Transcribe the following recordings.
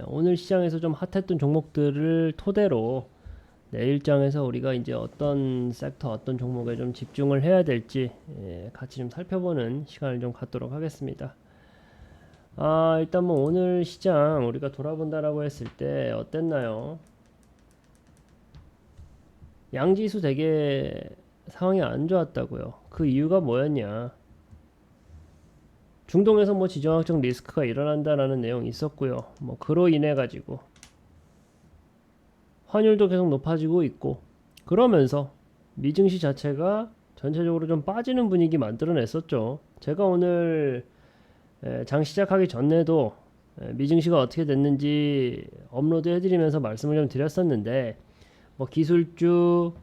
오늘 시장에서 좀 핫했던 종목들을 토대로 내일장에서 우리가 이제 어떤 섹터, 어떤 종목에 좀 집중을 해야 될지 같이 좀 살펴보는 시간을 좀 갖도록 하겠습니다. 일단 뭐 오늘 시장 우리가 돌아본다라고 했을 때 어땠나요? 양지수 되게 상황이 안 좋았다고요. 그 이유가 뭐였냐? 중동에서 뭐 지정학적 리스크가 일어난다라는 내용이 있었고요. 뭐 그로 인해 가지고 환율도 계속 높아지고 있고 그러면서 미증시 자체가 전체적으로 좀 빠지는 분위기 만들어냈었죠. 제가 오늘 장 시작하기 전에도 미증시가 어떻게 됐는지 업로드 해드리면서 말씀을 좀 드렸었는데 뭐 기술주,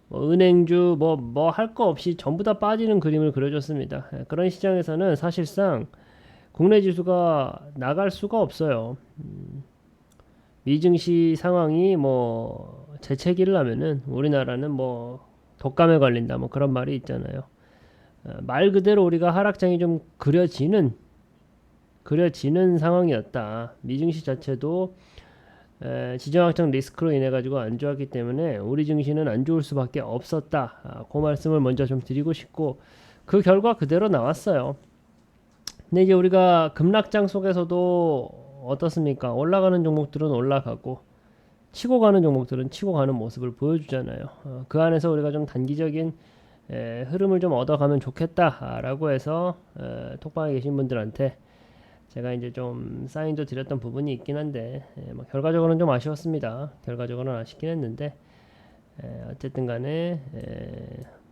뭐 은행주, 뭐 할 거 없이 전부 다 빠지는 그림을 그려줬습니다. 그런 시장에서는 사실상 국내 지수가 나갈 수가 없어요. 미증시 상황이 뭐 재채기를 하면은 우리나라는 뭐 독감에 걸린다 뭐 그런 말이 있잖아요. 말 그대로 우리가 하락장이 좀 그려지는 상황이었다. 미증시 자체도 지정학적 리스크로 인해 가지고 안 좋았기 때문에 우리 증시는 안 좋을 수밖에 없었다. 그 말씀을 먼저 좀 드리고 싶고 그 결과 그대로 나왔어요. 근데 이제 우리가 급락장 속에서도 어떻습니까? 올라가는 종목들은 올라가고 치고 가는 종목들은 치고 가는 모습을 보여주잖아요. 그 안에서 우리가 좀 단기적인 흐름을 좀 얻어가면 좋겠다라고 해서 톡방에 계신 분들한테 제가 이제 좀 사인도 드렸던 부분이 있긴 한데 뭐 결과적으로는 좀 아쉬웠습니다. 결과적으로는 아쉽긴 했는데 어쨌든 간에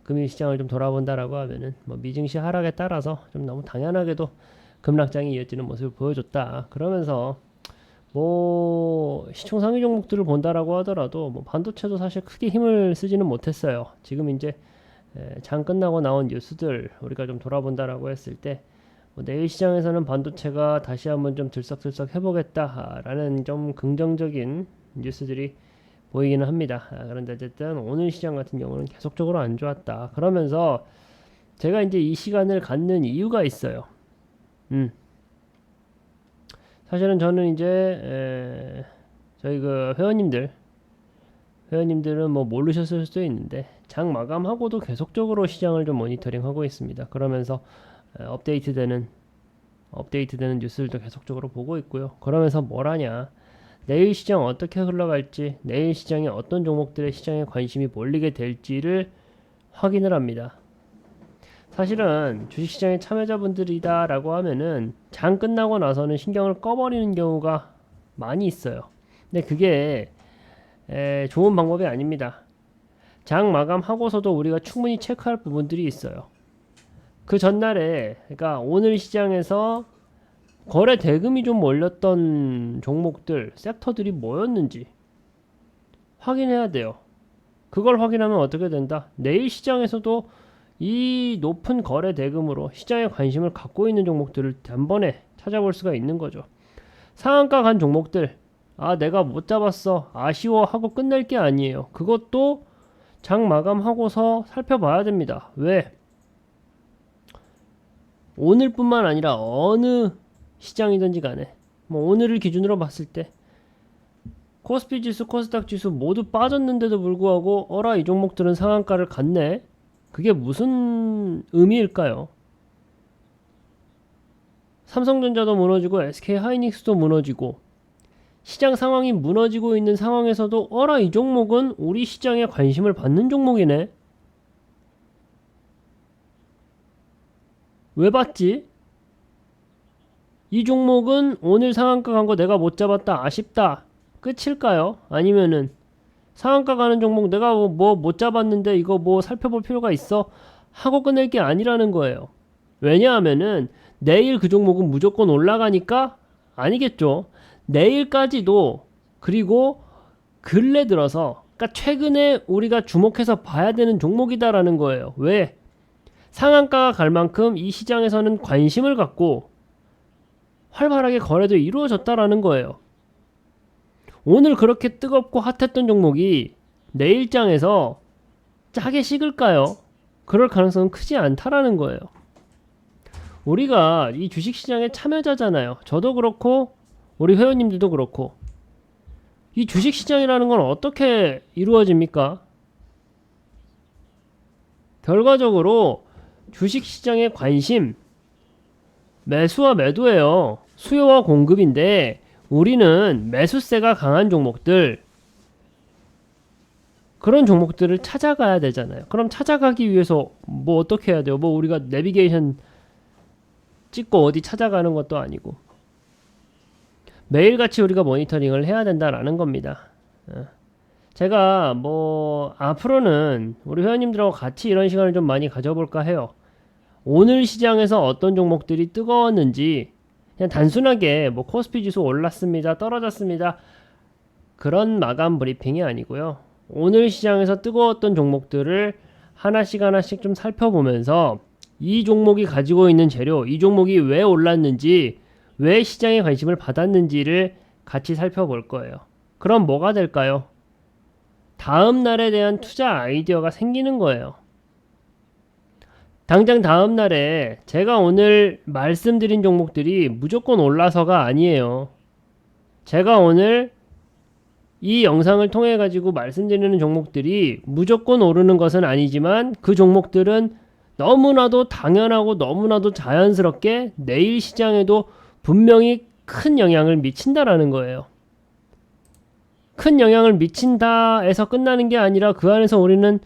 금융시장을 좀 돌아본다라고 하면은 뭐 미증시 하락에 따라서 좀 너무 당연하게도 급락장이 이어지는 모습을 보여줬다. 그러면서 뭐 시총 상위 종목들을 본다라고 하더라도 뭐 반도체도 사실 크게 힘을 쓰지는 못했어요. 지금 이제 장 끝나고 나온 뉴스들 우리가 좀 돌아본다라고 했을 때 뭐 내일 시장에서는 반도체가 다시 한번 좀 들썩들썩 해보겠다라는 좀 긍정적인 뉴스들이 보이기는 합니다. 그런데 어쨌든 오늘 시장 같은 경우는 계속적으로 안 좋았다. 그러면서 제가 이제 이 시간을 갖는 이유가 있어요. 사실은 저는 이제 저희 그 회원님들은 뭐 모르셨을 수도 있는데 장 마감하고도 계속적으로 시장을 좀 모니터링하고 있습니다. 그러면서 업데이트되는 뉴스들도 계속적으로 보고 있고요. 그러면서 뭘 하냐? 내일 시장 어떻게 흘러갈지, 내일 시장에 어떤 종목들의 시장에 관심이 몰리게 될지를 확인을 합니다. 사실은 주식시장의 참여자분들이다라고 하면은 장 끝나고 나서는 신경을 꺼버리는 경우가 많이 있어요. 근데 그게 좋은 방법이 아닙니다. 장 마감하고서도 우리가 충분히 체크할 부분들이 있어요. 그 전날에, 그러니까 오늘 시장에서 거래 대금이 좀 몰렸던 종목들, 섹터들이 뭐였는지 확인해야 돼요. 그걸 확인하면 어떻게 된다? 내일 시장에서도 이 높은 거래 대금으로 시장에 관심을 갖고 있는 종목들을 단번에 찾아볼 수가 있는 거죠. 상한가 간 종목들, 내가 못 잡았어, 아쉬워 하고 끝낼 게 아니에요. 그것도 장 마감하고서 살펴봐야 됩니다. 왜? 오늘뿐만 아니라 어느 시장이든지 간에 뭐 오늘을 기준으로 봤을 때 코스피 지수, 코스닥 지수 모두 빠졌는데도 불구하고 어라 이 종목들은 상한가를 갔네. 그게 무슨 의미일까요? 삼성전자도 무너지고 SK하이닉스도 무너지고 시장 상황이 무너지고 있는 상황에서도 어라 이 종목은 우리 시장에 관심을 받는 종목이네. 왜 받지? 이 종목은 오늘 상한가 간 거 내가 못 잡았다 아쉽다 끝일까요? 아니면은 상한가 가는 종목 내가 뭐 못 잡았는데 이거 뭐 살펴볼 필요가 있어? 하고 끝낼 게 아니라는 거예요. 왜냐하면은 내일 그 종목은 무조건 올라가니까 아니겠죠. 내일까지도 그리고 근래 들어서 그러니까 최근에 우리가 주목해서 봐야 되는 종목이다라는 거예요. 왜? 상한가가 갈 만큼 이 시장에서는 관심을 갖고 활발하게 거래도 이루어졌다라는 거예요. 오늘 그렇게 뜨겁고 핫했던 종목이 내일장에서 짜게 식을까요? 그럴 가능성은 크지 않다라는 거예요. 우리가 이 주식시장의 참여자잖아요. 저도 그렇고 우리 회원님들도 그렇고 이 주식시장이라는 건 어떻게 이루어집니까? 결과적으로 주식시장의 관심 매수와 매도예요. 수요와 공급인데 우리는 매수세가 강한 종목들 그런 종목들을 찾아가야 되잖아요. 그럼 찾아가기 위해서 뭐 어떻게 해야 돼요? 뭐 우리가 내비게이션 찍고 어디 찾아가는 것도 아니고 매일같이 우리가 모니터링을 해야 된다라는 겁니다. 제가 뭐 앞으로는 우리 회원님들하고 같이 이런 시간을 좀 많이 가져볼까 해요. 오늘 시장에서 어떤 종목들이 뜨거웠는지 그냥 단순하게 뭐 코스피 지수 올랐습니다, 떨어졌습니다 그런 마감 브리핑이 아니고요. 오늘 시장에서 뜨거웠던 종목들을 하나씩 하나씩 좀 살펴보면서 이 종목이 가지고 있는 재료, 이 종목이 왜 올랐는지, 왜 시장에 관심을 받았는지를 같이 살펴볼 거예요. 그럼 뭐가 될까요? 다음 날에 대한 투자 아이디어가 생기는 거예요. 당장 다음 날에 제가 오늘 말씀드린 종목들이 무조건 올라서가 아니에요. 제가 오늘 이 영상을 통해 가지고 말씀드리는 종목들이 무조건 오르는 것은 아니지만 그 종목들은 너무나도 당연하고 너무나도 자연스럽게 내일 시장에도 분명히 큰 영향을 미친다라는 거예요. 큰 영향을 미친다에서 끝나는 게 아니라 그 안에서 우리는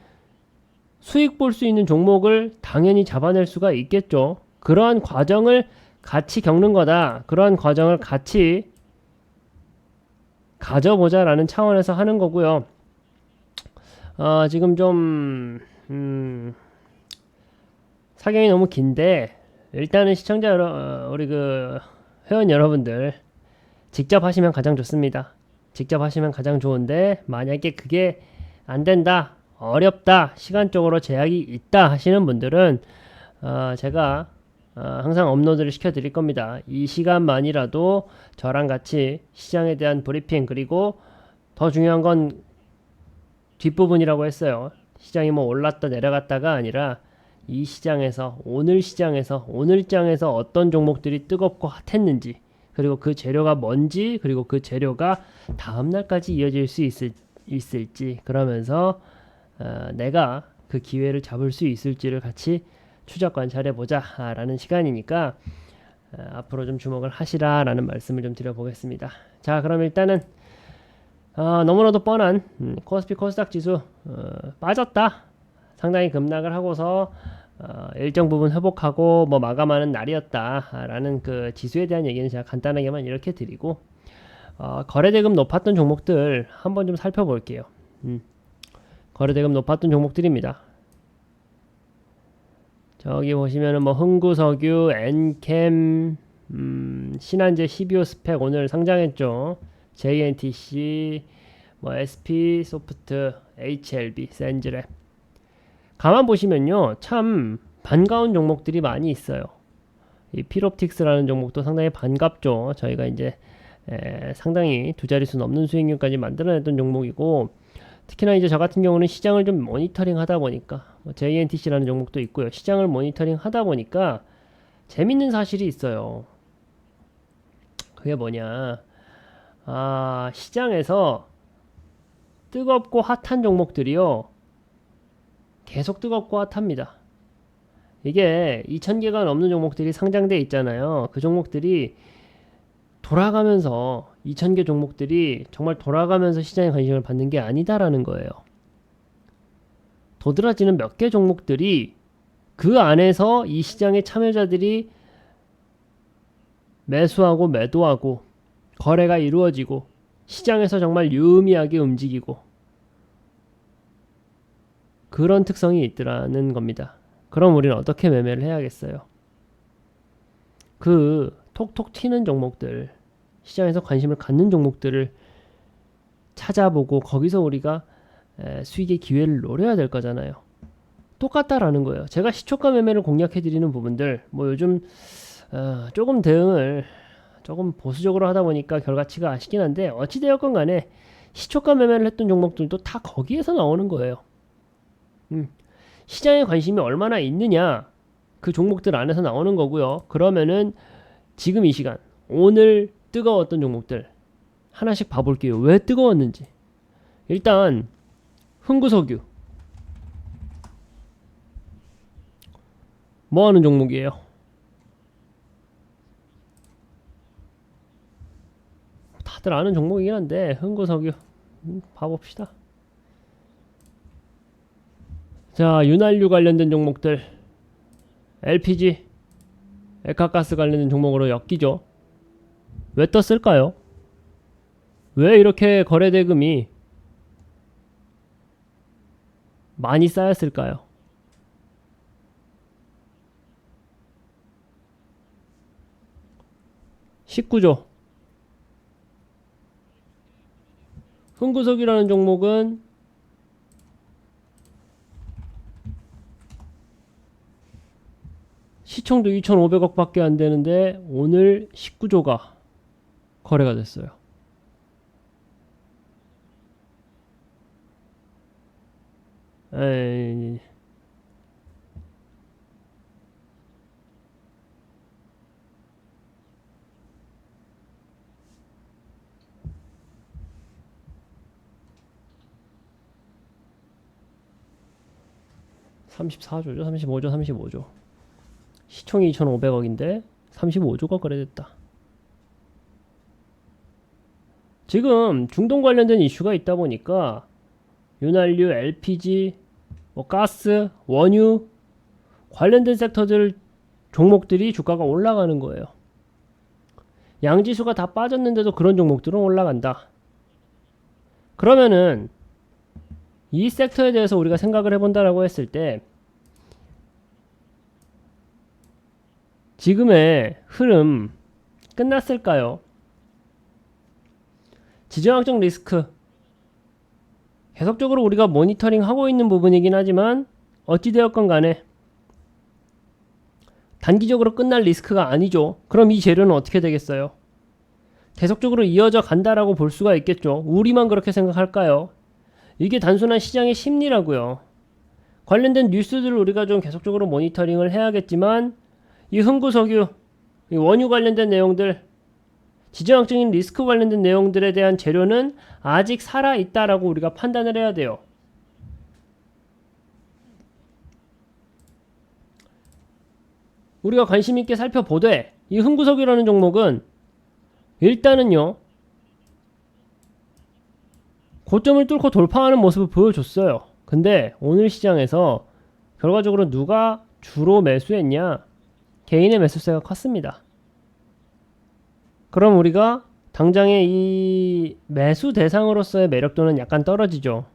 수익 볼 수 있는 종목을 당연히 잡아낼 수가 있겠죠. 그러한 과정을 같이 겪는 거다. 그러한 과정을 같이 가져보자라는 차원에서 하는 거고요. 지금 좀 사경이 너무 긴데 일단은 시청자 우리 그 회원 여러분들 직접 하시면 가장 좋습니다. 직접 하시면 가장 좋은데 만약에 그게 안 된다, 어렵다, 시간적으로 제약이 있다 하시는 분들은 제가 항상 업로드를 시켜 드릴 겁니다. 이 시간만이라도 저랑 같이 시장에 대한 브리핑, 그리고 더 중요한 건 뒷부분이라고 했어요. 시장이 뭐 올랐다 내려갔다가 아니라 이 시장에서 오늘 장에서 어떤 종목들이 뜨겁고 핫했는지, 그리고 그 재료가 뭔지, 그리고 그 재료가 다음 날까지 이어질 수 있을지, 그러면서 내가 그 기회를 잡을 수 있을지를 같이 추적 관찰해 보자 라는 시간이니까 앞으로 좀 주목을 하시라 라는 말씀을 좀 드려보겠습니다. 자, 그럼 일단은 너무나도 뻔한 코스피 코스닥 지수 빠졌다, 상당히 급락을 하고서 일정 부분 회복하고 뭐 마감하는 날이었다 라는 그 지수에 대한 얘기는 제가 간단하게만 이렇게 드리고 거래대금 높았던 종목들 한번 좀 살펴볼게요. 거래대금 높았던 종목들입니다. 저기 보시면은 뭐 흥구석유, 엔캠, 신한제, CBO 스펙 오늘 상장했죠. JNTC, 뭐 SP 소프트, HLB, 센즈랩. 가만 보시면요, 참 반가운 종목들이 많이 있어요. 이 필옵틱스라는 종목도 상당히 반갑죠. 저희가 이제 상당히 두 자릿수 넘는 수익률까지 만들어냈던 종목이고, 특히나 이제 저 같은 경우는 시장을 좀 모니터링 하다 보니까 뭐 JNTC라는 종목도 있고요. 시장을 모니터링 하다 보니까 재밌는 사실이 있어요. 그게 뭐냐? 시장에서 뜨겁고 핫한 종목들이요, 계속 뜨겁고 핫합니다. 이게 2000개가 넘는 종목들이 상장돼 있잖아요. 그 종목들이 돌아가면서 2000개 종목들이 정말 돌아가면서 시장에 관심을 받는 게 아니다라는 거예요. 도드라지는 몇 개 종목들이 그 안에서 이 시장의 참여자들이 매수하고 매도하고 거래가 이루어지고 시장에서 정말 유의미하게 움직이고 그런 특성이 있더라는 겁니다. 그럼 우리는 어떻게 매매를 해야겠어요? 그 톡톡 튀는 종목들, 시장에서 관심을 갖는 종목들을 찾아보고 거기서 우리가 수익의 기회를 노려야 될 거잖아요. 똑같다라는 거예요. 제가 시초가 매매를 공략해 드리는 부분들, 뭐 요즘 조금 대응을 조금 보수적으로 하다 보니까 결과치가 아쉽긴 한데 어찌되었건 간에 시초가 매매를 했던 종목들도 다 거기에서 나오는 거예요. 시장에 관심이 얼마나 있느냐, 그 종목들 안에서 나오는 거고요. 그러면은 지금 이 시간, 오늘 뜨거웠던 종목들 하나씩 봐볼게요. 왜 뜨거웠는지. 일단 흥구석유 뭐하는 종목이에요? 다들 아는 종목이긴 한데 흥구석유 봐봅시다. 자, 윤활유 관련된 종목들, LPG, 액화가스 관련된 종목으로 엮이죠. 왜 떴을까요? 왜 이렇게 거래대금이 많이 쌓였을까요? 19조. 흥구석이라는 종목은 시총도 2,500억 밖에 안 되는데 오늘 19조가 거래가 됐어요. 에이, 34조죠? 35조, 35조. 시총이 2,500억인데 35조가 거래됐다. 지금 중동 관련된 이슈가 있다 보니까 윤활유, LPG, 뭐 가스, 원유 관련된 섹터들 종목들이 주가가 올라가는 거예요. 양지수가 다 빠졌는데도 그런 종목들은 올라간다. 그러면은 이 섹터에 대해서 우리가 생각을 해본다라고 했을 때 지금의 흐름 끝났을까요? 지정학적 리스크 계속적으로 우리가 모니터링 하고 있는 부분이긴 하지만 어찌되었건 간에 단기적으로 끝날 리스크가 아니죠. 그럼 이 재료는 어떻게 되겠어요? 계속적으로 이어져 간다라고 볼 수가 있겠죠. 우리만 그렇게 생각할까요? 이게 단순한 시장의 심리라고요. 관련된 뉴스들을 우리가 좀 계속적으로 모니터링을 해야겠지만 이 흥구석유, 이 원유 관련된 내용들, 지정학적인 리스크 관련된 내용들에 대한 재료는 아직 살아있다라고 우리가 판단을 해야 돼요. 우리가 관심 있게 살펴보되 이 흥구석유라는 종목은 일단은요 고점을 뚫고 돌파하는 모습을 보여줬어요. 근데 오늘 시장에서 결과적으로 누가 주로 매수했냐? 개인의 매수세가 컸습니다. 그럼 우리가 당장의 이 매수 대상으로서의 매력도는 약간 떨어지죠.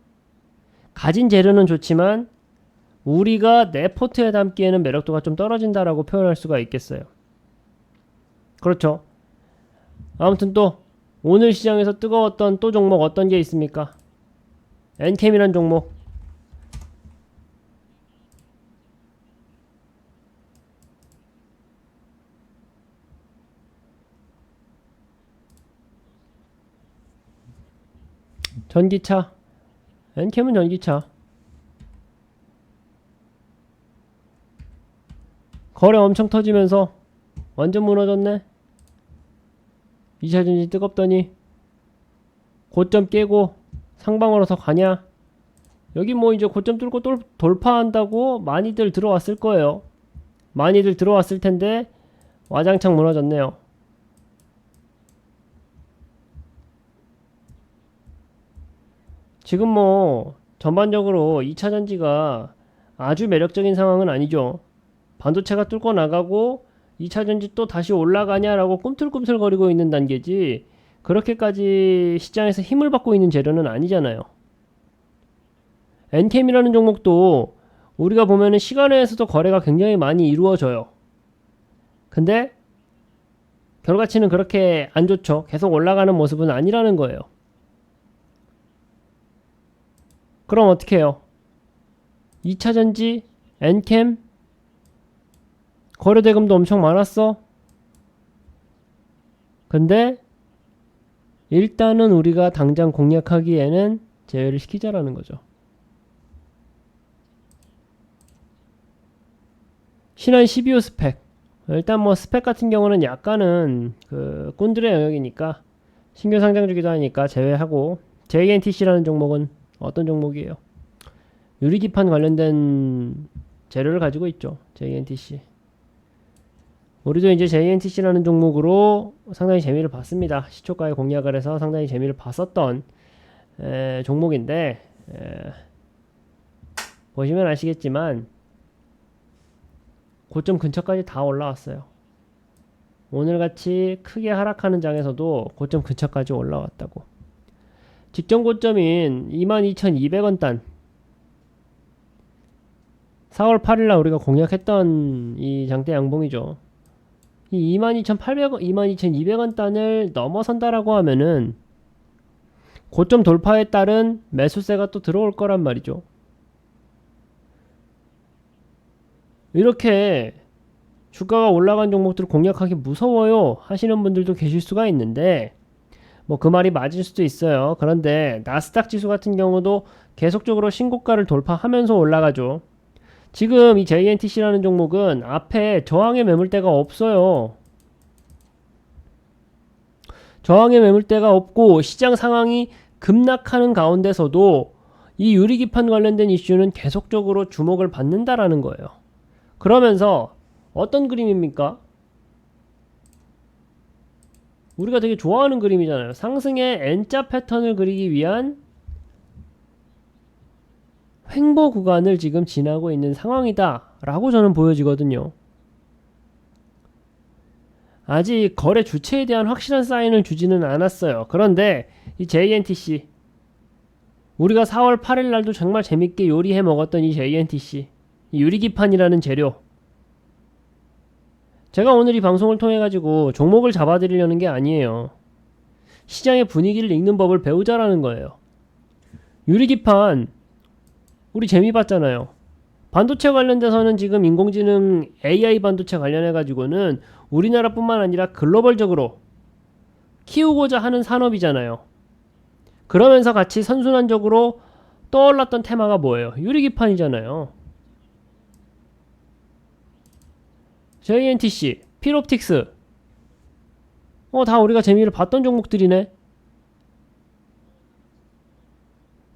가진 재료는 좋지만 우리가 내 포트에 담기에는 매력도가 좀 떨어진다라고 표현할 수가 있겠어요. 그렇죠. 아무튼 또 오늘 시장에서 뜨거웠던 또 종목 어떤 게 있습니까? 엔캠이란 종목. 전기차. 엔캠은 전기차. 거래 엄청 터지면서 완전 무너졌네. 2차전지 뜨겁더니 고점 깨고 상방으로 더 가냐? 여기 뭐 이제 고점 뚫고 돌파한다고 많이들 들어왔을 거예요. 많이들 들어왔을 텐데 와장창 무너졌네요. 지금 뭐 전반적으로 2차전지가 아주 매력적인 상황은 아니죠. 반도체가 뚫고 나가고 2차전지 또 다시 올라가냐라고 꿈틀꿈틀거리고 있는 단계지 그렇게까지 시장에서 힘을 받고 있는 재료는 아니잖아요. 엔캠이라는 종목도 우리가 보면은 시간외에서도 거래가 굉장히 많이 이루어져요. 근데 결과치는 그렇게 안 좋죠. 계속 올라가는 모습은 아니라는 거예요. 그럼 어떻게 해요? 2차전지, 엔캠, 거래대금도 엄청 많았어. 근데 일단은 우리가 당장 공략하기에는 제외를 시키자라는 거죠. 신한 12호 스펙 일단 뭐 스펙 같은 경우는 약간은 그 꾼들의 영역이니까 신규 상장주기도 하니까 제외하고, JNTC라는 종목은 어떤 종목이에요? 유리기판 관련된 재료를 가지고 있죠. JNTC. 우리도 이제 JNTC라는 종목으로 상당히 재미를 봤습니다. 시초가에 공략을 해서 상당히 재미를 봤었던 종목인데, 보시면 아시겠지만 고점 근처까지 다 올라왔어요. 오늘같이 크게 하락하는 장에서도 고점 근처까지 올라왔다고. 직전 고점인 22,200원 단, 4월 8일날 우리가 공략했던 이 장대 양봉이죠. 이 22,800원, 22,200원 단을 넘어선다라고 하면은 고점 돌파에 따른 매수세가 또 들어올 거란 말이죠. 이렇게 주가가 올라간 종목들을 공략하기 무서워요 하시는 분들도 계실 수가 있는데, 뭐 그 말이 맞을 수도 있어요. 그런데 나스닥 지수 같은 경우도 계속적으로 신고가를 돌파하면서 올라가죠. 지금 이 JNTC라는 종목은 앞에 저항의 매물대가 없어요. 저항의 매물대가 없고 시장 상황이 급락하는 가운데서도 이 유리기판 관련된 이슈는 계속적으로 주목을 받는다라는 거예요. 그러면서 어떤 그림입니까? 우리가 되게 좋아하는 그림이잖아요. 상승의 N자 패턴을 그리기 위한 횡보 구간을 지금 지나고 있는 상황이다 라고 저는 보여지거든요. 아직 거래 주체에 대한 확실한 사인을 주지는 않았어요. 그런데 이 JNTC, 우리가 4월 8일 날도 정말 재밌게 요리해 먹었던 이 JNTC, 이 유리기판이라는 재료, 제가 오늘 이 방송을 통해 가지고 종목을 잡아드리려는 게 아니에요. 시장의 분위기를 읽는 법을 배우자라는 거예요. 유리기판 우리 재미 봤잖아요. 반도체 관련돼서는 지금 인공지능 AI 반도체 관련해 가지고는 우리나라뿐만 아니라 글로벌적으로 키우고자 하는 산업이잖아요. 그러면서 같이 선순환적으로 떠올랐던 테마가 뭐예요? 유리기판이잖아요. JNTC, 필옵틱스, 다 우리가 재미를 봤던 종목들이네.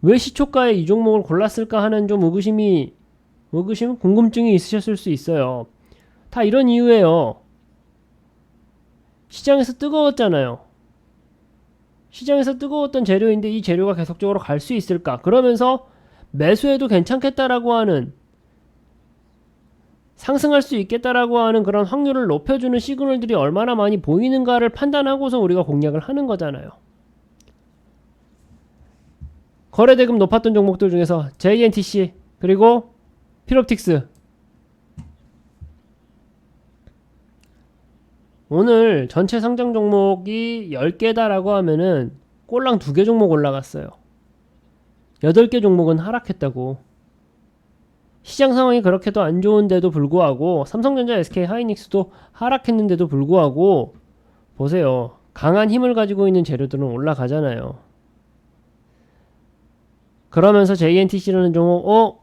왜 시초가에 이 종목을 골랐을까 하는 좀 궁금증이 있으셨을 수 있어요. 다 이런 이유예요. 시장에서 뜨거웠잖아요. 시장에서 뜨거웠던 재료인데 이 재료가 계속적으로 갈 수 있을까? 그러면서 매수해도 괜찮겠다라고 하는, 상승할 수 있겠다라고 하는 그런 확률을 높여주는 시그널들이 얼마나 많이 보이는가를 판단하고서 우리가 공략을 하는 거잖아요. 거래대금 높았던 종목들 중에서 JNTC 그리고 필옵틱스, 오늘 전체 상장 종목이 10개다라고 하면은 꼴랑 2개 종목 올라갔어요. 8개 종목은 하락했다고. 시장 상황이 그렇게도 안 좋은데도 불구하고 삼성전자, SK하이닉스도 하락했는데도 불구하고 보세요. 강한 힘을 가지고 있는 재료들은 올라가잖아요. 그러면서 JNTC라는 종목,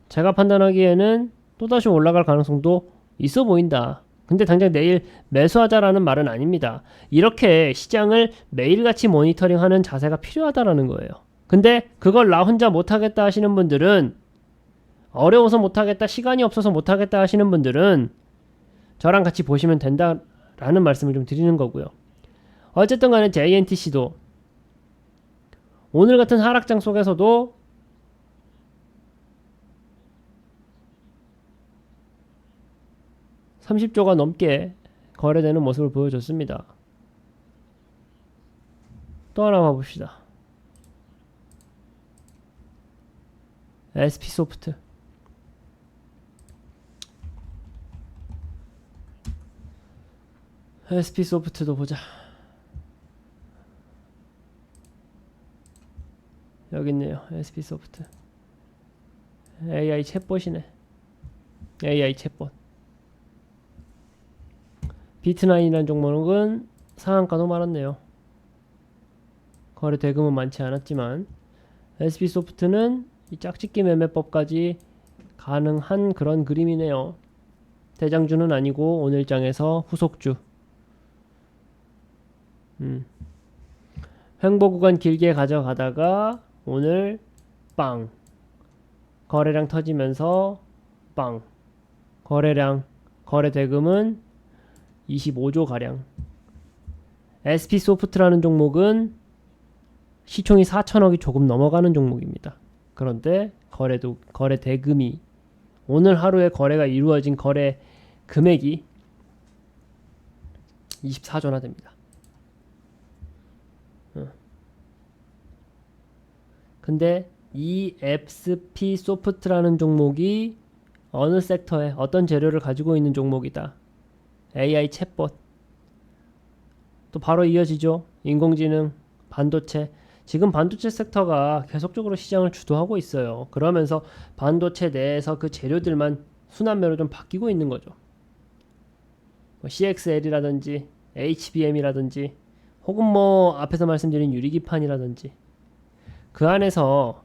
제가 판단하기에는 또다시 올라갈 가능성도 있어 보인다. 근데 당장 내일 매수하자라는 말은 아닙니다. 이렇게 시장을 매일같이 모니터링하는 자세가 필요하다라는 거예요. 근데 그걸 나 혼자 못하겠다 하시는 분들은, 어려워서 못하겠다, 시간이 없어서 못하겠다 하시는 분들은 저랑 같이 보시면 된다라는 말씀을 좀 드리는 거고요. 어쨌든 간에 JNTC도 오늘 같은 하락장 속에서도 $30조가 넘게 거래되는 모습을 보여줬습니다. 또 하나 봐봅시다. SP소프트. SP소프트도 보자. 여기 있네요. SP소프트. AI 챗봇이네. AI 챗봇. 비트나인이라는 종목은 상한가도 많았네요. 거래 대금은 많지 않았지만 SP소프트는 이 짝짓기 매매법까지 가능한 그런 그림이네요. 대장주는 아니고 오늘장에서 후속주. 횡보 구간 길게 가져가다가 오늘 빵 거래량 터지면서 빵 거래량 거래 대금은 25조 가량. SP소프트라는 종목은 시총이 4천억이 조금 넘어가는 종목입니다. 그런데 거래 대금이 오늘 하루에 거래가 이루어진 거래 금액이 24조나 됩니다. 근데 이 SP소프트라는 종목이 어느 섹터에 어떤 재료를 가지고 있는 종목이다. AI 챗봇. 또 바로 이어지죠. 인공지능, 반도체. 지금 반도체 섹터가 계속적으로 시장을 주도하고 있어요. 그러면서 반도체 내에서 그 재료들만 순환매로 좀 바뀌고 있는 거죠. CXL이라든지 HBM이라든지 혹은 뭐 앞에서 말씀드린 유리기판이라든지 그 안에서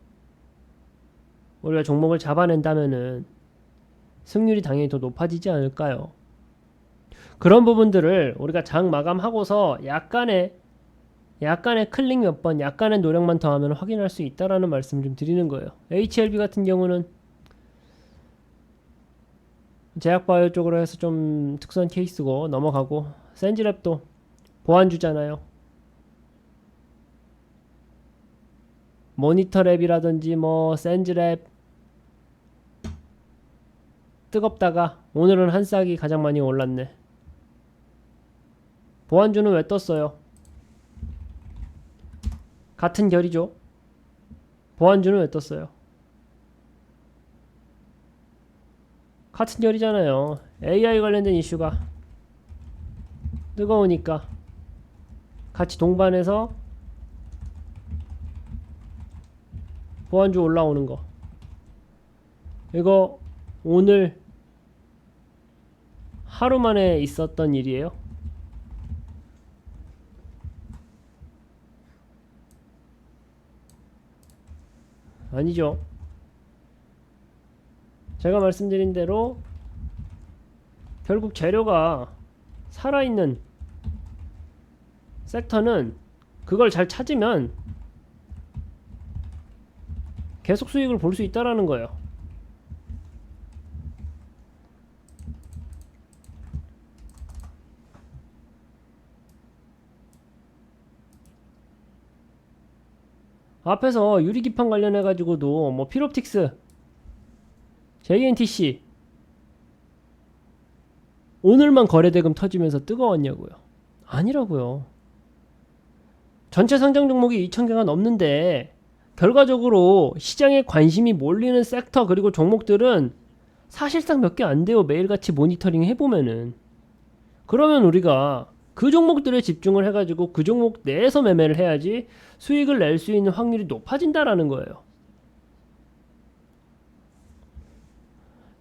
우리가 종목을 잡아낸다면은 승률이 당연히 더 높아지지 않을까요? 그런 부분들을 우리가 장 마감하고서 약간의 클릭 몇 번, 약간의 노력만 더하면 확인할 수 있다라는 말씀을 좀 드리는 거예요. HLB 같은 경우는 제약바이오 쪽으로 해서 좀 특수한 케이스고 넘어가고, 센지랩도 보안주잖아요. 모니터랩이라든지 뭐 센즈랩 뜨겁다가 오늘은 한 싹이 가장 많이 올랐네. 보안주는 왜 떴어요? 같은 결이죠. 보안주는 왜 떴어요? 같은 결이잖아요. AI 관련된 이슈가 뜨거우니까 같이 동반해서 보안주 올라오는 거. 이거 오늘 하루 만에 있었던 일이에요. 아니죠. 제가 말씀드린 대로 결국 재료가 살아있는 섹터는 그걸 잘 찾으면 계속 수익을 볼 수 있다라는 거예요. 앞에서 유리기판 관련해 가지고도 뭐 필옵틱스, JNTC 오늘만 거래대금 터지면서 뜨거웠냐고요? 아니라고요. 전체 상장 종목이 2,000개가 넘는데 결과적으로 시장에 관심이 몰리는 섹터 그리고 종목들은 사실상 몇 개 안 돼요. 매일같이 모니터링 해보면은. 그러면 우리가 그 종목들에 집중을 해가지고 그 종목 내에서 매매를 해야지 수익을 낼 수 있는 확률이 높아진다라는 거예요.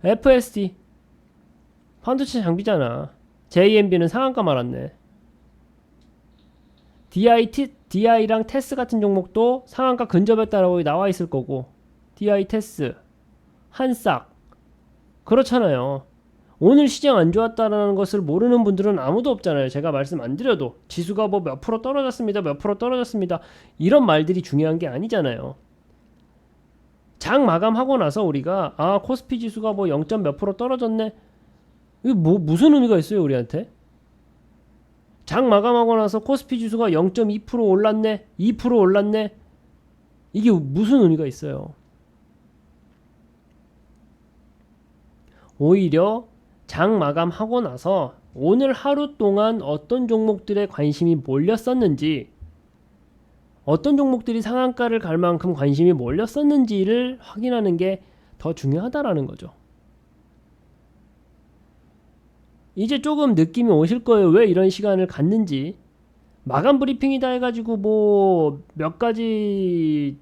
FSD 반도체 장비잖아. JMB는 상한가 말았네. DI랑 테스 같은 종목도 상한가 근접했다라고 나와 있을 거고, DI 테스 한싹 그렇잖아요. 오늘 시장 안 좋았다라는 것을 모르는 분들은 아무도 없잖아요. 제가 말씀 안 드려도 지수가 뭐 몇 프로 떨어졌습니다, 몇 프로 떨어졌습니다, 이런 말들이 중요한 게 아니잖아요. 장 마감하고 나서 우리가 코스피 지수가 뭐 0. 몇 프로 떨어졌네, 이게 뭐 무슨 의미가 있어요 우리한테? 장 마감하고 나서 코스피 지수가 0.2% 올랐네, 2% 올랐네, 이게 무슨 의미가 있어요? 오히려 장 마감하고 나서 오늘 하루 동안 어떤 종목들에 관심이 몰렸었는지, 어떤 종목들이 상한가를 갈 만큼 관심이 몰렸었는지를 확인하는 게 더 중요하다라는 거죠. 이제 조금 느낌이 오실 거예요. 왜 이런 시간을 갖는지. 마감 브리핑이다 해가지고 뭐 몇 가지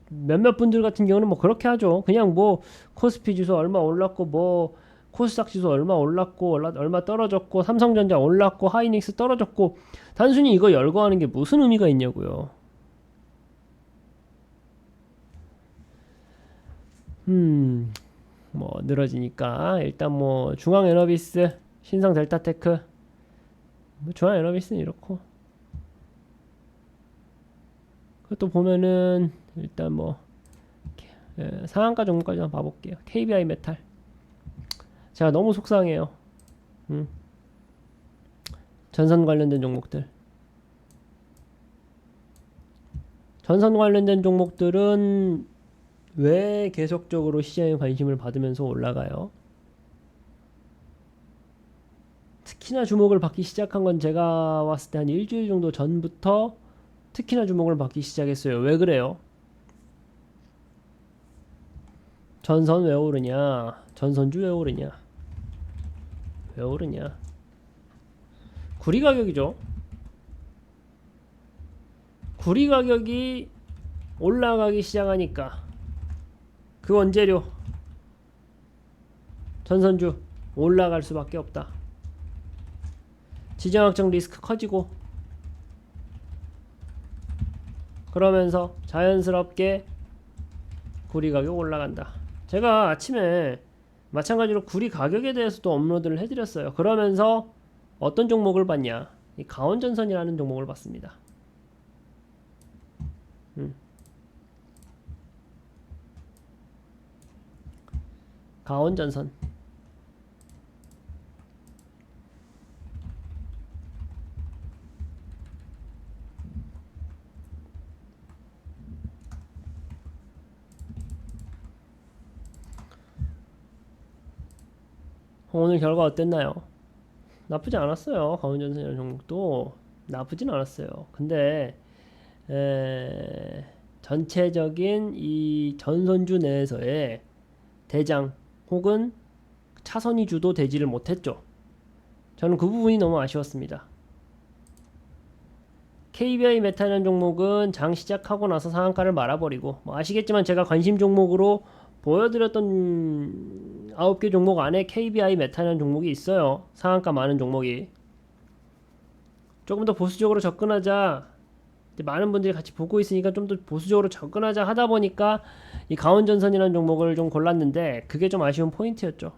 몇몇 분들 같은 경우는 뭐 그렇게 하죠. 그냥 뭐 코스피 지수 얼마 올랐고, 뭐 코스닥 지수 얼마 올랐고, 얼마 떨어졌고, 삼성전자 올랐고, 하이닉스 떨어졌고, 단순히 이거 열거하는 게 무슨 의미가 있냐고요. 뭐 늘어지니까 일단 뭐 중앙에너비스, 신성델타테크, 뭐 중앙에너비스는 이렇고, 그것도 보면은 일단 뭐 상한가 종목까지 한번 봐볼게요. KBI 메탈, 제가 너무 속상해요. 전선 관련된 종목들, 전선 관련된 종목들은 왜 계속적으로 시장의 관심을 받으면서 올라가요? 특히나 주목을 받기 시작한 건 제가 왔을 때 한 일주일 정도 전부터 특히나 주목을 받기 시작했어요. 왜 그래요? 전선 왜 오르냐? 전선주 왜 오르냐? 왜 오르냐? 구리 가격이죠. 구리 가격이 올라가기 시작하니까 그 원재료 전선주 올라갈 수밖에 없다. 지정학적 리스크 커지고, 그러면서 자연스럽게 구리 가격 올라간다. 제가 아침에 마찬가지로 구리 가격에 대해서도 업로드를 해드렸어요. 그러면서 어떤 종목을 봤냐? 이 가온전선이라는 종목을 봤습니다. 가온전선. 오늘 결과 어땠나요? 나쁘지 않았어요. 가온전선이라는 종목도 나쁘진 않았어요. 근데 전체적인 이 전선주 내에서의 대장 혹은 차선이주도 되지를 못했죠. 저는 그 부분이 너무 아쉬웠습니다. KBI 메탈이라는 종목은 장 시작하고 나서 상한가를 말아버리고, 뭐 아시겠지만 제가 관심 종목으로 보여드렸던 9개 종목 안에 KBI 메탈이라는 종목이 있어요. 상한가 많은 종목이. 조금 더 보수적으로 접근하자, 많은 분들이 같이 보고 있으니까 좀 더 보수적으로 접근하자 하다 보니까 이 가온전선이라는 종목을 좀 골랐는데, 그게 좀 아쉬운 포인트였죠.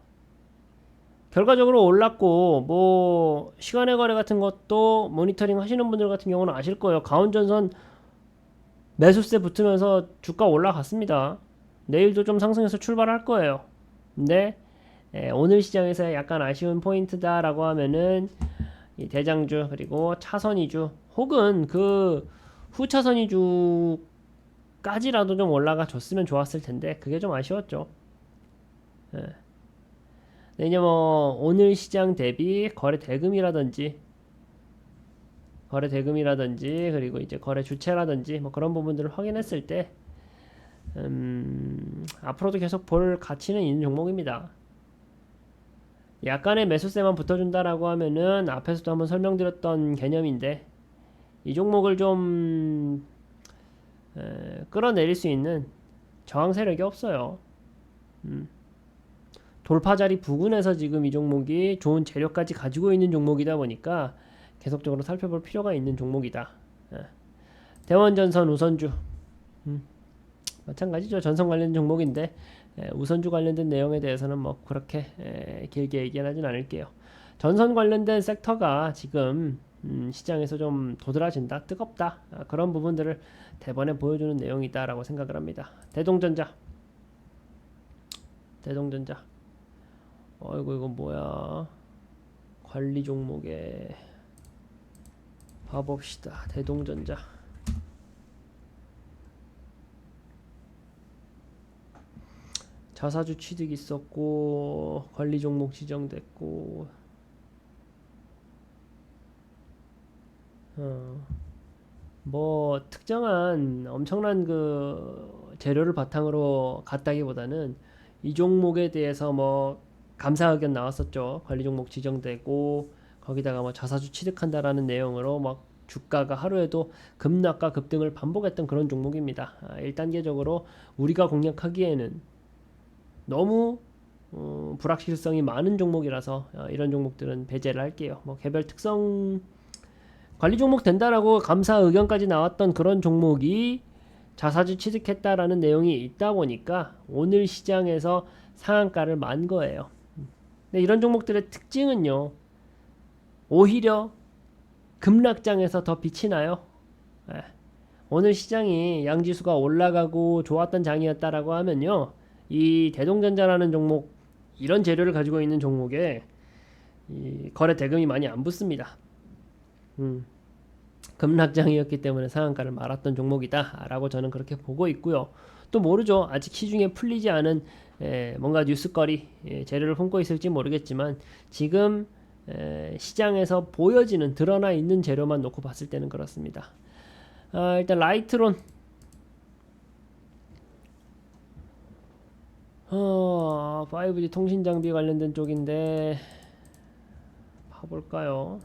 결과적으로 올랐고, 뭐 시간의 거래 같은 것도 모니터링 하시는 분들 같은 경우는 아실 거예요. 가온전선 매수세 붙으면서 주가 올라갔습니다. 내일도 좀 상승해서 출발할 거예요. 근데 오늘 시장에서 약간 아쉬운 포인트다라고 하면은 이 대장주 그리고 차선이주 혹은 그 후차선이주까지라도 좀 올라가 줬으면 좋았을 텐데, 그게 좀 아쉬웠죠. 이제 뭐 오늘 시장 대비 거래 대금이라든지 그리고 이제 거래 주체라든지 뭐 그런 부분들을 확인했을 때 앞으로도 계속 볼 가치는 있는 종목입니다. 약간의 매수세만 붙어준다라고 하면은 앞에서도 한번 설명드렸던 개념인데, 이 종목을 좀 끌어내릴 수 있는 저항 세력이 없어요. 돌파자리 부근에서 지금 이 종목이 좋은 재료까지 가지고 있는 종목이다 보니까 계속적으로 살펴볼 필요가 있는 종목이다. 대원전선 우선주 마찬가지죠. 전선 관련 종목인데 우선주 관련된 내용에 대해서는 뭐 그렇게 길게 얘기하진 않을게요. 전선 관련된 섹터가 지금 시장에서 좀 도드라진다, 뜨겁다, 그런 부분들을 대번에 보여주는 내용이다라고 생각을 합니다. 대동전자 어이구 이거 뭐야, 관리 종목에 봐봅시다. 대동전자 자사주 취득 있었고 관리 종목 지정됐고, 뭐 특정한 엄청난 그 재료를 바탕으로 갔다기보다는 이 종목에 대해서 뭐 감사 의견 나왔었죠. 관리 종목 지정되고 거기다가 뭐 자사주 취득한다라는 내용으로 막 주가가 하루에도 급락과 급등을 반복했던 그런 종목입니다. 1단계적으로 우리가 공략하기에는 너무 불확실성이 많은 종목이라서 이런 종목들은 배제를 할게요. 뭐 개별 특성 관리 종목 된다라고 감사 의견까지 나왔던 그런 종목이 자사주 취득했다라는 내용이 있다 보니까 오늘 시장에서 상한가를 만 거예요. 근데 이런 종목들의 특징은요, 오히려 급락장에서 더 빛이 나요. 예. 오늘 시장이 양지수가 올라가고 좋았던 장이었다라고 하면요, 이 대동전자라는 종목, 이런 재료를 가지고 있는 종목에 이 거래 대금이 많이 안 붙습니다. 급락장이었기 때문에 상한가를 말았던 종목이다라고 저는 그렇게 보고 있고요. 또 모르죠. 아직 시중에 풀리지 않은 뭔가 뉴스거리 재료를 품고 있을지 모르겠지만 지금 시장에서 보여지는 드러나 있는 재료만 놓고 봤을 때는 그렇습니다. 일단 라이트론 5G 통신 장비 관련된 쪽인데 봐볼까요?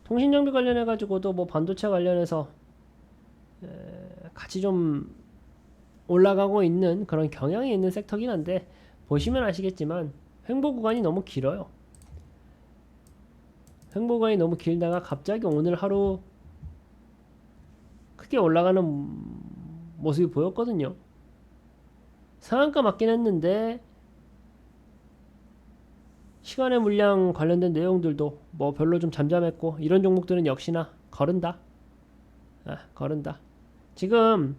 통신 장비 관련해 가지고도 뭐 반도체 관련해서 같이 좀 올라가고 있는 그런 경향이 있는 섹터긴 한데, 보시면 아시겠지만 횡보 구간이 너무 길어요. 횡보 구간이 너무 길다가 갑자기 오늘 하루 크게 올라가는 모습이 보였거든요. 상한가 맞긴 했는데 시간의 물량 관련된 내용들도 뭐 별로 좀 잠잠했고, 이런 종목들은 역시나 거른다. 거른다. 지금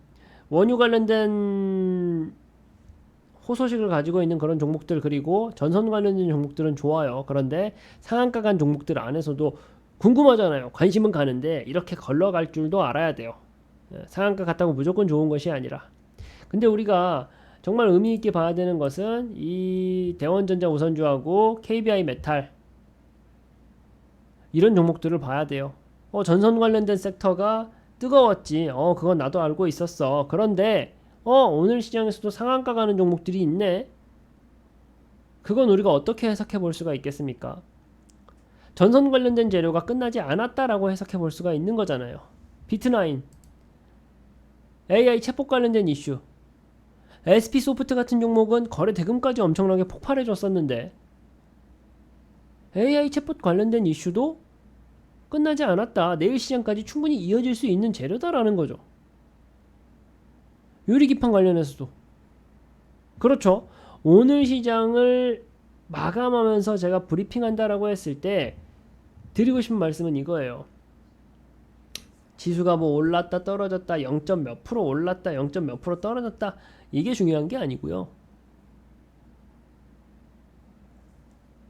원유 관련된 호소식을 가지고 있는 그런 종목들, 그리고 전선 관련된 종목들은 좋아요. 그런데 상한가 간 종목들 안에서도 궁금하잖아요. 관심은 가는데 이렇게 걸러갈 줄도 알아야 돼요. 상한가 갔다고 무조건 좋은 것이 아니라. 근데 우리가 정말 의미 있게 봐야 되는 것은 이 대원전자 우선주하고 KBI 메탈, 이런 종목들을 봐야 돼요. 전선 관련된 섹터가 뜨거웠지. 그건 나도 알고 있었어. 그런데 오늘 시장에서도 상한가 가는 종목들이 있네. 그건 우리가 어떻게 해석해 볼 수가 있겠습니까? 전선 관련된 재료가 끝나지 않았다라고 해석해 볼 수가 있는 거잖아요. 비트나인, AI 챗봇 관련된 이슈, SP소프트 같은 종목은 거래 대금까지 엄청나게 폭발해 줬었는데 AI 챗봇 관련된 이슈도 끝나지 않았다. 내일 시장까지 충분히 이어질 수 있는 재료다라는 거죠. 유리기판 관련해서도 그렇죠. 오늘 시장을 마감하면서 제가 브리핑한다라고 했을 때 드리고 싶은 말씀은 이거예요. 지수가 뭐 올랐다 떨어졌다 0. 몇 프로 올랐다 0. 몇 프로 떨어졌다, 이게 중요한 게 아니고요.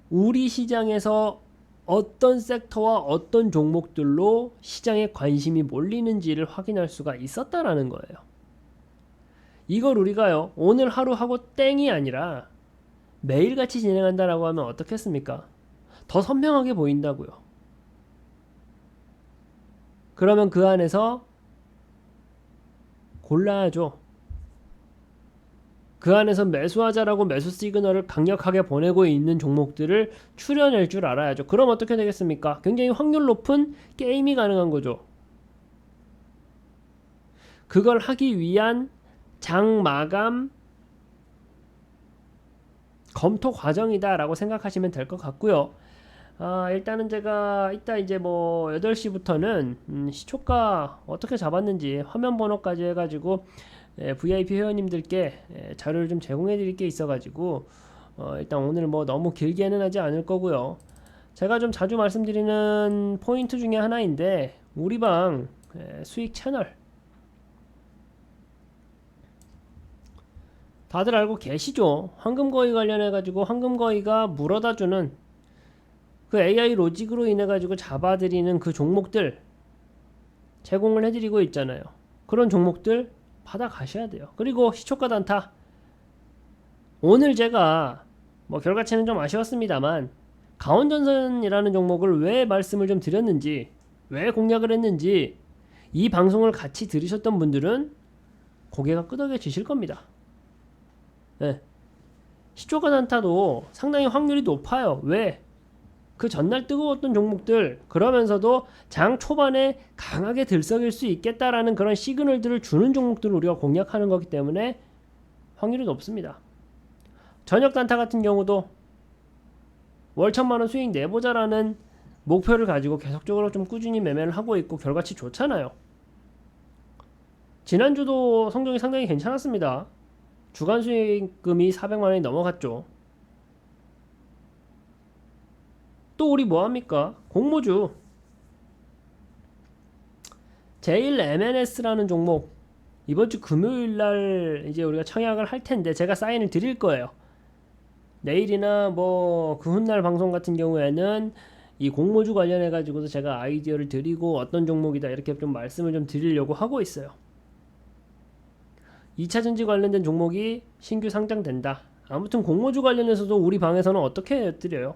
우리 시장에서 어떤 섹터와 어떤 종목들로 시장에 관심이 몰리는지를 확인할 수가 있었다라는 거예요. 이걸 우리가요, 오늘 하루 하고 땡이 아니라 매일같이 진행한다라고 하면 어떻겠습니까? 더 선명하게 보인다고요. 그러면 그 안에서 골라야죠. 그 안에서 매수하자라고 매수 시그널을 강력하게 보내고 있는 종목들을 추려낼 줄 알아야죠. 그럼 어떻게 되겠습니까? 굉장히 확률 높은 게임이 가능한 거죠. 그걸 하기 위한 장 마감 검토 과정이다라고 생각하시면 될 것 같고요. 일단은 제가 이따 이제 뭐 8시부터는 시초가 어떻게 잡았는지 화면 번호까지 해가지고 VIP 회원님들께 자료를 좀 제공해 드릴 게 있어가지고 일단 오늘 뭐 너무 길게는 하지 않을 거고요. 제가 좀 자주 말씀드리는 포인트 중에 하나인데, 우리방 수익 채널 다들 알고 계시죠? 황금거위 관련해 가지고 황금거위가 물어다주는 그 AI 로직으로 인해 가지고 잡아드리는 그 종목들 제공을 해드리고 있잖아요. 그런 종목들 받아 가셔야 돼요. 그리고 시초가 단타, 오늘 제가 뭐 결과치는 좀 아쉬웠습니다만 가온전선이라는 종목을 왜 말씀을 좀 드렸는지, 왜 공략을 했는지 이 방송을 같이 들으셨던 분들은 고개가 끄덕여지실 겁니다. 네. 시초가 단타도 상당히 확률이 높아요. 왜? 그 전날 뜨거웠던 종목들, 그러면서도 장 초반에 강하게 들썩일 수 있겠다라는 그런 시그널들을 주는 종목들을 우리가 공략하는 거기 때문에 확률이 높습니다. 저녁 단타 같은 경우도 월 1000만원 수익 내보자라는 목표를 가지고 계속적으로 좀 꾸준히 매매를 하고 있고 결과치 좋잖아요. 지난주도 성적이 상당히 괜찮았습니다. 주간 수익금이 400만 원이 넘어갔죠. 또 우리 뭐합니까? 공모주 제일 MNS라는 종목 이번 주 금요일날 이제 우리가 청약을 할 텐데 제가 사인을 드릴 거예요. 내일이나 뭐 그 훗날 방송 같은 경우에는 이 공모주 관련해 가지고도 제가 아이디어를 드리고 어떤 종목이다 이렇게 좀 말씀을 좀 드리려고 하고 있어요. 2차전지 관련된 종목이 신규 상장된다. 아무튼 공모주 관련해서도 우리 방에서는 어떻게 드려요?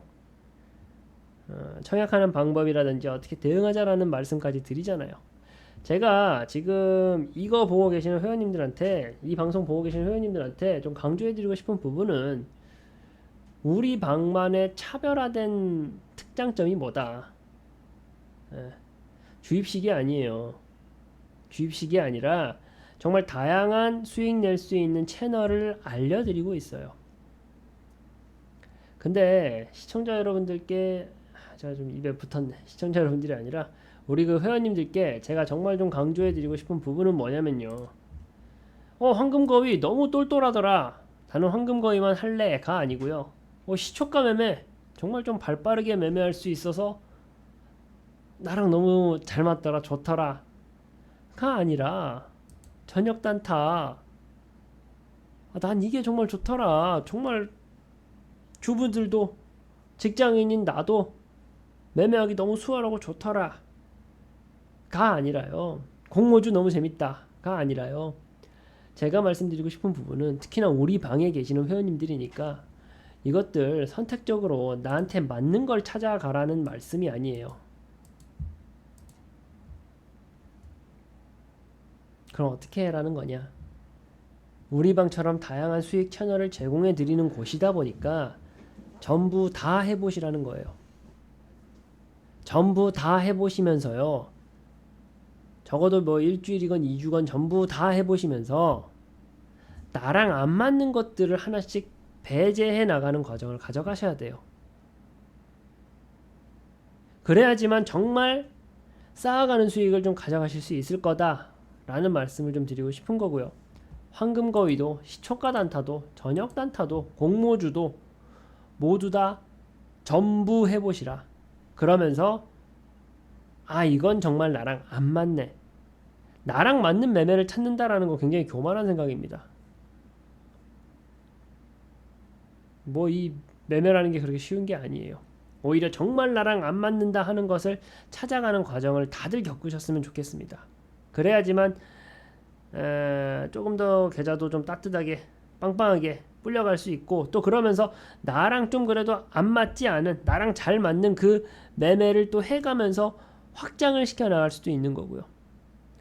청약하는 방법이라든지 어떻게 대응하자라는 말씀까지 드리잖아요. 제가 지금 이거 보고 계시는 회원님들한테, 이 방송 보고 계시는 회원님들한테 좀 강조해드리고 싶은 부분은 우리 방만의 차별화된 특장점이 뭐다. 주입식이 아니에요. 주입식이 아니라 정말 다양한 수익 낼 수 있는 채널을 알려드리고 있어요. 근데 시청자 여러분들께 제가 좀 입에 붙었네. 시청자 여러분들이 아니라 우리 그 회원님들께 제가 정말 좀 강조해드리고 싶은 부분은 뭐냐면요. 황금거위 너무 똘똘하더라. 나는 황금거위만 할래가 아니고요. 시초가 매매 정말 좀 발빠르게 매매할 수 있어서 나랑 너무 잘 맞더라, 좋더라 가 아니라 저녁 단타 난 이게 정말 좋더라, 정말 주부들도 직장인인 나도 매매하기 너무 수월하고 좋더라 가 아니라요. 공모주 너무 재밌다 가 아니라요. 제가 말씀드리고 싶은 부분은 특히나 우리 방에 계시는 회원님들이니까 이것들 선택적으로 나한테 맞는 걸 찾아가라는 말씀이 아니에요. 그럼 어떻게 해라는 거냐? 우리 방처럼 다양한 수익 채널을 제공해 드리는 곳이다 보니까 전부 다 해보시라는 거예요. 전부 다 해보시면서요. 적어도 뭐 일주일이건 2주건 전부 다 해보시면서 나랑 안 맞는 것들을 하나씩 배제해 나가는 과정을 가져가셔야 돼요. 그래야지만 정말 쌓아가는 수익을 좀 가져가실 수 있을 거다라는 말씀을 좀 드리고 싶은 거고요. 황금거위도 시초가 단타도 저녁 단타도 공모주도 모두 다 전부 해보시라. 그러면서 이건 정말 나랑 안 맞네. 나랑 맞는 매매를 찾는다라는 거 굉장히 교만한 생각입니다. 뭐 이 매매라는 게 그렇게 쉬운 게 아니에요. 오히려 정말 나랑 안 맞는다 하는 것을 찾아가는 과정을 다들 겪으셨으면 좋겠습니다. 그래야지만 조금 더 계좌도 좀 따뜻하게 빵빵하게 불려갈 수 있고, 또 그러면서 나랑 좀 그래도 안 맞지 않은, 나랑 잘 맞는 그 매매를 또 해가면서 확장을 시켜 나갈 수도 있는 거고요.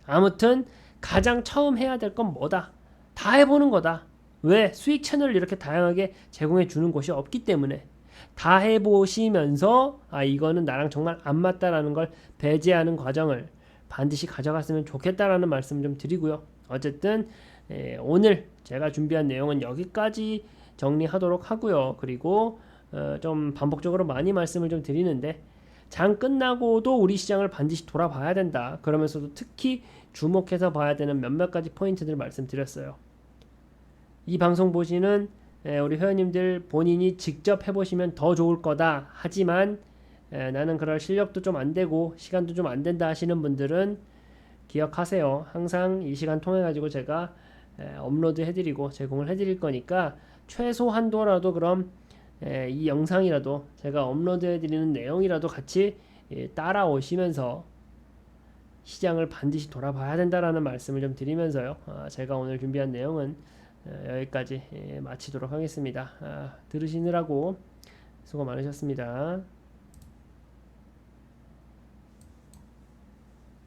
아무튼 가장 처음 해야 될 건 뭐다? 다 해보는 거다. 왜? 수익 채널을 이렇게 다양하게 제공해 주는 곳이 없기 때문에 다 해보시면서 이거는 나랑 정말 안 맞다라는 걸 배제하는 과정을 반드시 가져갔으면 좋겠다라는 말씀 좀 드리고요. 어쨌든 오늘 제가 준비한 내용은 여기까지 정리하도록 하고요. 그리고 좀 반복적으로 많이 말씀을 좀 드리는데, 장 끝나고도 우리 시장을 반드시 돌아봐야 된다. 그러면서도 특히 주목해서 봐야 되는 몇몇 가지 포인트들을 말씀드렸어요. 이 방송 보시는 우리 회원님들 본인이 직접 해보시면 더 좋을 거다. 하지만 나는 그럴 실력도 좀 안 되고 시간도 좀 안 된다 하시는 분들은 기억하세요. 항상 이 시간 통해 가지고 제가 업로드 해드리고 제공을 해드릴 거니까 최소한도라도 그럼 이 영상이라도 제가 업로드 해드리는 내용이라도 같이 따라오시면서 시장을 반드시 돌아봐야 된다라는 말씀을 좀 드리면서요. 제가 오늘 준비한 내용은 여기까지 마치도록 하겠습니다. 들으시느라고 수고 많으셨습니다.